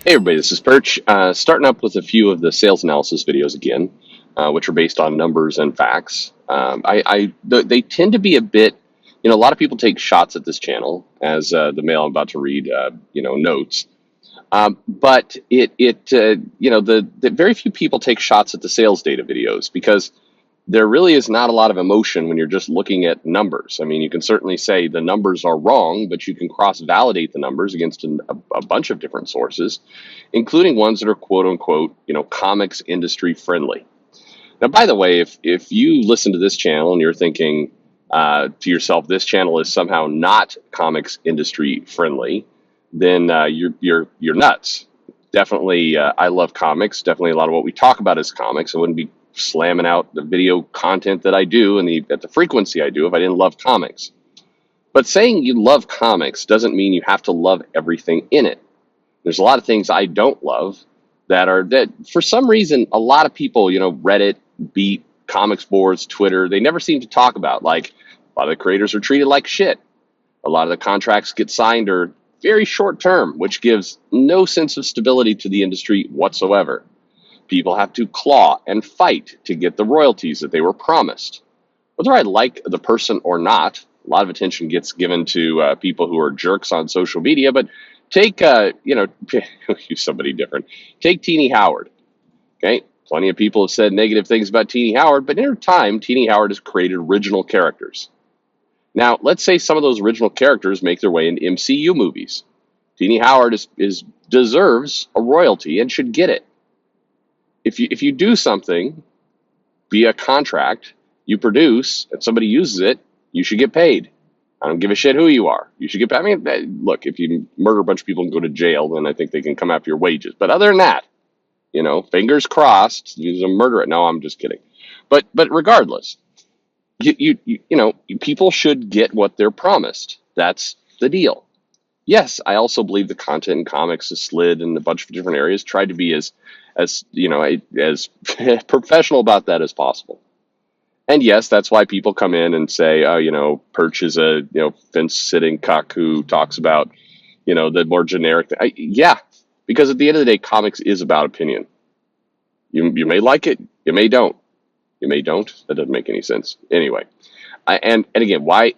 Hey everybody, this is Perch. Starting up with a few of the sales analysis videos again, which are based on numbers and facts. They tend to be a bit, a lot of people take shots at this channel, as the mail I'm about to read, notes. But the very few people take shots at the sales data videos because there really is not a lot of emotion when you're just looking at numbers. I mean, you can certainly say the numbers are wrong, but you can cross-validate the numbers against a bunch of different sources, including ones that are quote unquote, comics industry friendly. Now, by the way, if you listen to this channel and you're thinking to yourself, this channel is somehow not comics industry friendly, then you're nuts. Definitely, I love comics. Definitely, a lot of what we talk about is comics. I wouldn't be slamming out the video content that I do and at the frequency I do if I didn't love comics. But saying you love comics doesn't mean you have to love everything in it. There's a lot of things I don't love that for some reason a lot of people, Reddit, Beat, comics boards, Twitter, they never seem to talk about. Like, a lot of the creators are treated like shit. A lot of the contracts get signed are very short term, which gives no sense of stability to the industry whatsoever. People have to claw and fight to get the royalties that they were promised. Whether I like the person or not, a lot of attention gets given to people who are jerks on social media, but take, use somebody different. Take Teenie Howard, okay? Plenty of people have said negative things about Teenie Howard, but in her time, Teenie Howard has created original characters. Now, let's say some of those original characters make their way into MCU movies. Teenie Howard deserves a royalty and should get it. If you do something via contract, you produce, and somebody uses it, you should get paid. I don't give a shit who you are. You should get paid. I mean, look, if you murder a bunch of people and go to jail, then I think they can come after your wages. But other than that, fingers crossed, you're a murderer. No, I'm just kidding. But regardless, people should get what they're promised. That's the deal. Yes, I also believe the content in comics has slid in a bunch of different areas. Tried to be as professional about that as possible. And yes, that's why people come in and say, oh, Perch is a fence-sitting cuck who talks about the more generic. Yeah, because at the end of the day, comics is about opinion. You may like it, you may don't. You may don't. That doesn't make any sense. Anyway, and again, why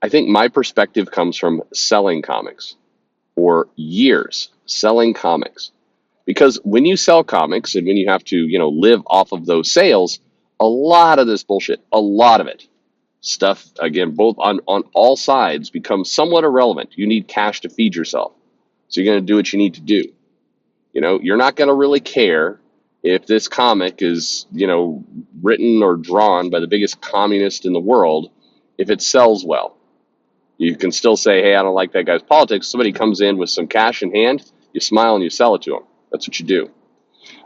I think my perspective comes from selling comics for years, selling comics. Because when you sell comics and when you have to, live off of those sales, a lot of this bullshit, a lot of it, stuff, again, both on all sides becomes somewhat irrelevant. You need cash to feed yourself. So you're going to do what you need to do. You're not going to really care if this comic is, written or drawn by the biggest communist in the world, if it sells well. You can still say, hey, I don't like that guy's politics. Somebody comes in with some cash in hand, you smile and you sell it to them. That's what you do.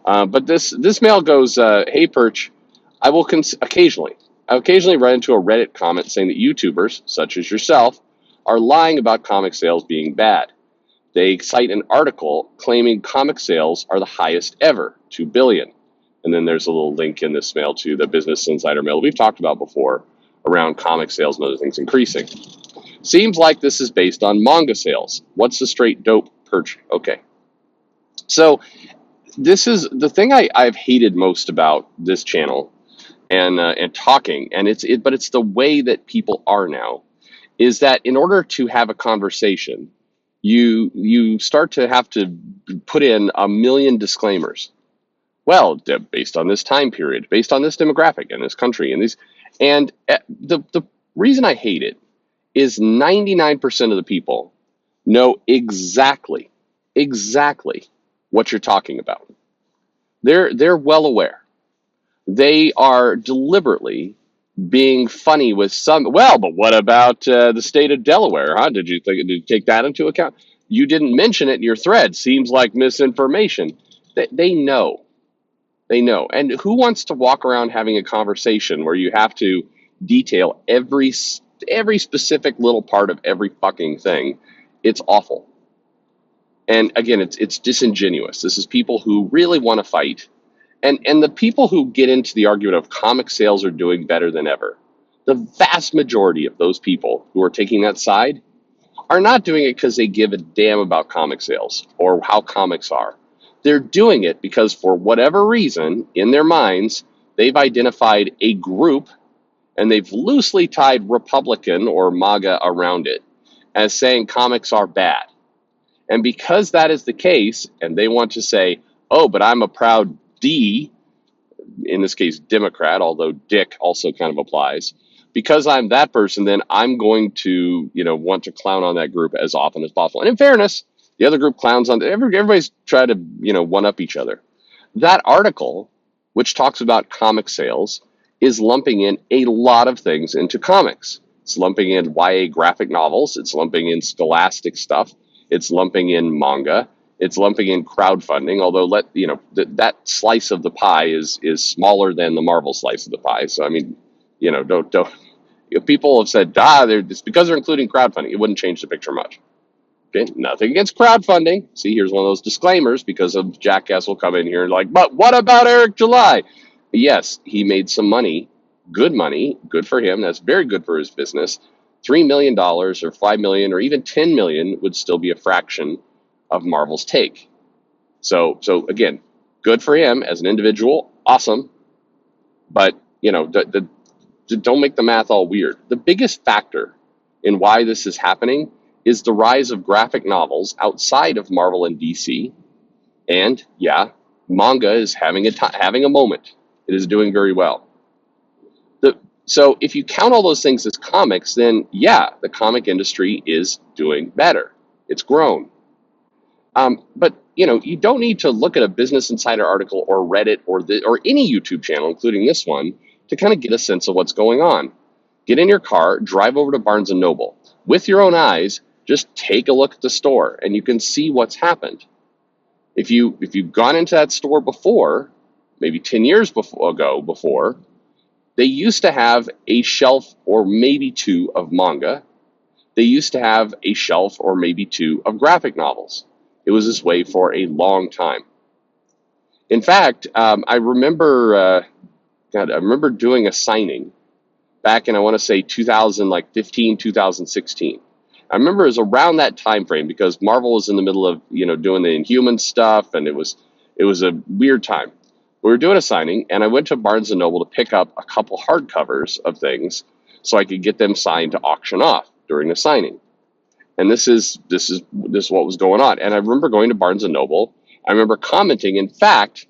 But this mail goes, hey, Perch, I will occasionally run into a Reddit comment saying that YouTubers, such as yourself, are lying about comic sales being bad. They cite an article claiming comic sales are the highest ever, 2 billion. And then there's a little link in this mail to the Business Insider mail we've talked about before around comic sales and other things increasing. Seems like this is based on manga sales. What's the straight dope, Perch? Okay. So this is the thing I've hated most about this channel and talking, but it's the way that people are now, is that in order to have a conversation, you start to have to put in a million disclaimers. Well, based on this time period, based on this demographic in this country, and the reason I hate it is 99% of the people know exactly what you're talking about. They're well aware. They are deliberately being funny with some. Well, but what about the state of Delaware? Huh? Did you take that into account? You didn't mention it in your thread. Seems like misinformation. They know. They know. And who wants to walk around having a conversation where you have to detail every specific little part of every fucking thing? It's awful. And again, it's disingenuous. This is people who really want to fight. And the people who get into the argument of comic sales are doing better than ever, the vast majority of those people who are taking that side are not doing it because they give a damn about comic sales or how comics are. They're doing it because for whatever reason in their minds, they've identified a group and they've loosely tied Republican or MAGA around it as saying comics are bad. And because that is the case, and they want to say, oh, but I'm a proud D, in this case, Democrat, although Dick also kind of applies. Because I'm that person, then I'm going to, want to clown on that group as often as possible. And in fairness, the other group clowns on everybody's trying to, one up each other. That article, which talks about comic sales, is lumping in a lot of things into comics. It's lumping in YA graphic novels. It's lumping in scholastic stuff. It's lumping in manga. It's lumping in crowdfunding, although that slice of the pie is smaller than the Marvel slice of the pie. So I mean, don't people have said it's because they're including crowdfunding. It wouldn't change the picture much. Okay, nothing against crowdfunding. See, here's one of those disclaimers because a jackass will come in here and but what about Eric July? Yes, he made some money, good for him. That's very good for his business. $3 million or $5 million or even 10 million would still be a fraction of Marvel's take. So again, good for him as an individual, awesome. But don't make the math all weird. The biggest factor in why this is happening is the rise of graphic novels outside of Marvel and DC. And yeah, manga is having a moment. It is doing very well. So if you count all those things as comics, then yeah, the comic industry is doing better. It's grown. But you don't need to look at a Business Insider article or Reddit or any YouTube channel, including this one, to kind of get a sense of what's going on. Get in your car, drive over to Barnes and Noble. With your own eyes, just take a look at the store, and you can see what's happened. If you've gone into that store before, maybe 10 years before, they used to have a shelf or maybe two of manga. They used to have a shelf or maybe two of graphic novels. It was this way for a long time. In fact, I remember doing a signing back in, I want to say 2015, 2016. I remember it was around that time frame because Marvel was in the middle of doing the Inhuman stuff, and it was a weird time. We were doing a signing, and I went to Barnes and Noble to pick up a couple hardcovers of things so I could get them signed to auction off during the signing. And this is what was going on. And I remember going to Barnes and Noble. I remember commenting. In fact,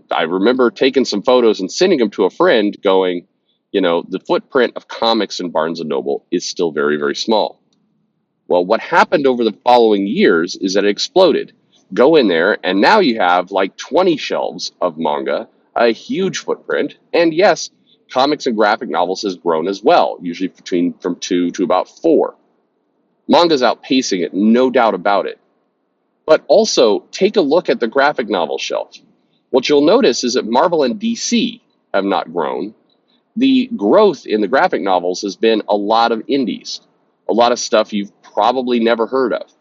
I remember taking some photos and sending them to a friend going, the footprint of comics in Barnes and Noble is still very, very small. Well, what happened over the following years is that it exploded. Go in there, and now you have like 20 shelves of manga, a huge footprint. And yes, comics and graphic novels has grown as well, usually from 2 to about 4. Manga's outpacing it, no doubt about it. But also, take a look at the graphic novel shelf. What you'll notice is that Marvel and DC have not grown. The growth in the graphic novels has been a lot of indies, a lot of stuff you've probably never heard of.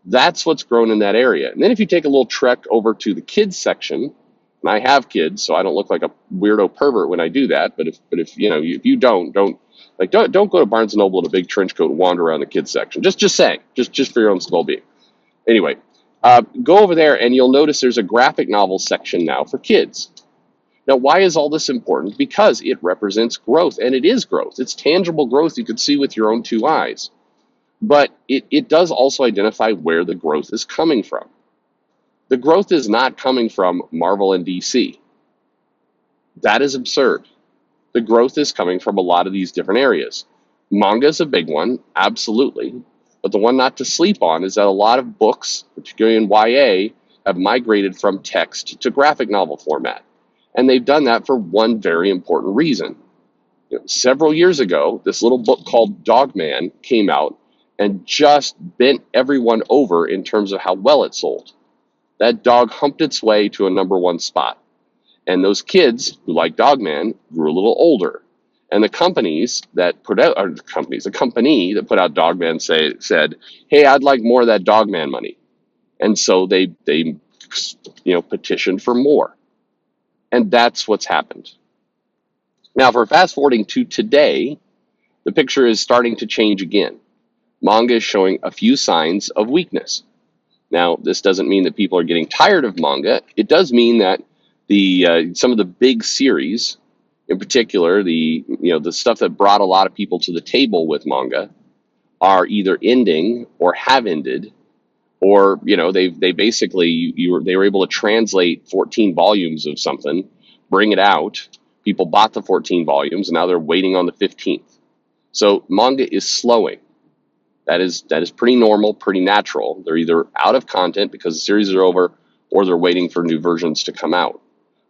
That's what's grown in that area. And then if you take a little trek over to the kids section, and I have kids, so I don't look like a weirdo pervert when I do that. But if you don't go to Barnes and Noble in a big trench coat and wander around the kids section. Just saying, just for your own well-being. Anyway, go over there and you'll notice there's a graphic novel section now for kids. Now, why is all this important? Because it represents growth, and it is growth. It's tangible growth you can see with your own two eyes. But it does also identify where the growth is coming from. The growth is not coming from Marvel and DC. That is absurd. The growth is coming from a lot of these different areas. Manga is a big one, absolutely. But the one not to sleep on is that a lot of books, particularly in YA, have migrated from text to graphic novel format. And they've done that for one very important reason. Several years ago, this little book called Dogman came out and just bent everyone over in terms of how well it sold. That dog humped its way to a #1 spot. And those kids who like Dogman grew a little older. And the company that put out Dogman said, hey, I'd like more of that Dogman money. And so they petitioned for more. And that's what's happened. Now, if we're fast forwarding to today, the picture is starting to change again. Manga is showing a few signs of weakness. Now, this doesn't mean that people are getting tired of manga. It does mean that the some of the big series, in particular, the stuff that brought a lot of people to the table with manga, are either ending or have ended, or they basically they were able to translate 14 volumes of something, bring it out. People bought the 14 volumes, and now they're waiting on the 15th. So manga is slowing. That is pretty normal, pretty natural. They're either out of content because the series are over, or they're waiting for new versions to come out.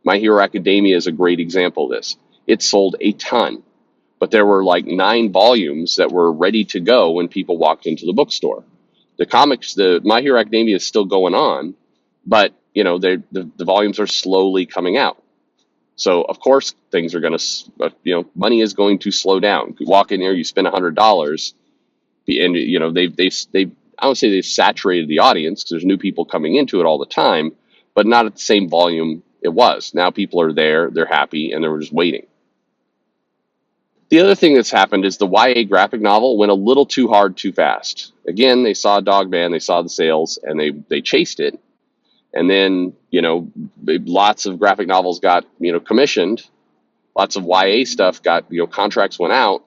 My Hero Academia is a great example of this. It sold a ton, but there were like 9 volumes that were ready to go when people walked into the bookstore. The My Hero Academia is still going on, but the volumes are slowly coming out. So of course things are going to, money is going to slow down. You walk in here, you spend $100, and they I would say they've saturated the audience because there's new people coming into it all the time, but not at the same volume it was. Now people are there, they're happy, and they're just waiting. The other thing that's happened is the YA graphic novel went a little too hard too fast. Again, they saw Dogman, they saw the sales, and they chased it. And then, lots of graphic novels got, commissioned. Lots of YA stuff got, contracts went out,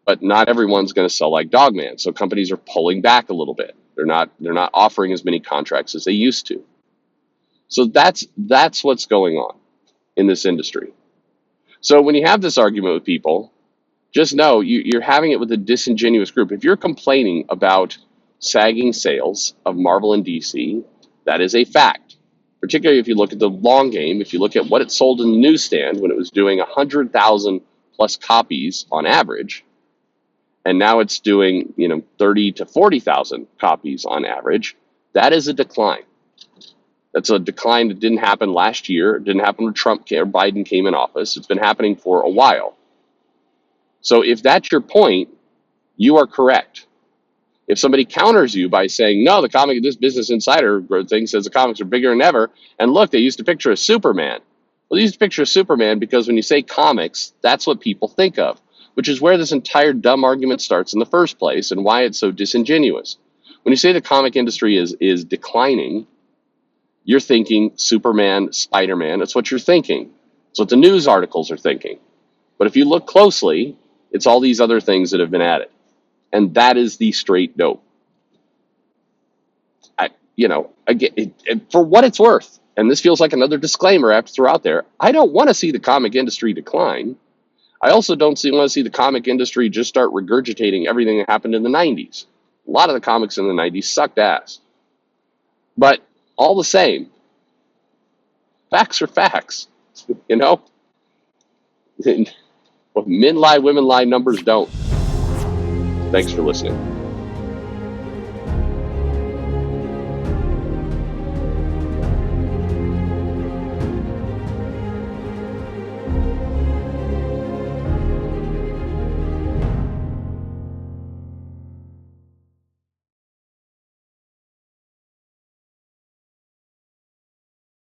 but not everyone's going to sell like Dogman. So companies are pulling back a little bit. They're not offering as many contracts as they used to. So that's what's going on in this industry. So when you have this argument with people, just know you're having it with a disingenuous group. If you're complaining about sagging sales of Marvel and DC, that is a fact. Particularly if you look at the long game, if you look at what it sold in the newsstand when it was doing 100,000 plus copies on average, and now it's doing 30 to 40,000 copies on average, that is a decline. That's a decline that didn't happen last year. It didn't happen when Biden came in office. It's been happening for a while. So if that's your point, you are correct. If somebody counters you by saying, no, this Business Insider thing says the comics are bigger than ever, and look, they used a picture of Superman. Well, they used a picture of Superman because when you say comics, that's what people think of, which is where this entire dumb argument starts in the first place and why it's so disingenuous. When you say the comic industry is declining, you're thinking Superman, Spider-Man. That's what you're thinking. It's what the news articles are thinking. But if you look closely, it's all these other things that have been added. And that is the straight dope. Again, for what it's worth, and this feels like another disclaimer I have to throw out there, I don't want to see the comic industry decline. I also don't want to see the comic industry just start regurgitating everything that happened in the 90s. A lot of the comics in the 90s sucked ass. But all the same, facts are facts, Well, men lie, women lie, numbers don't. Thanks for listening.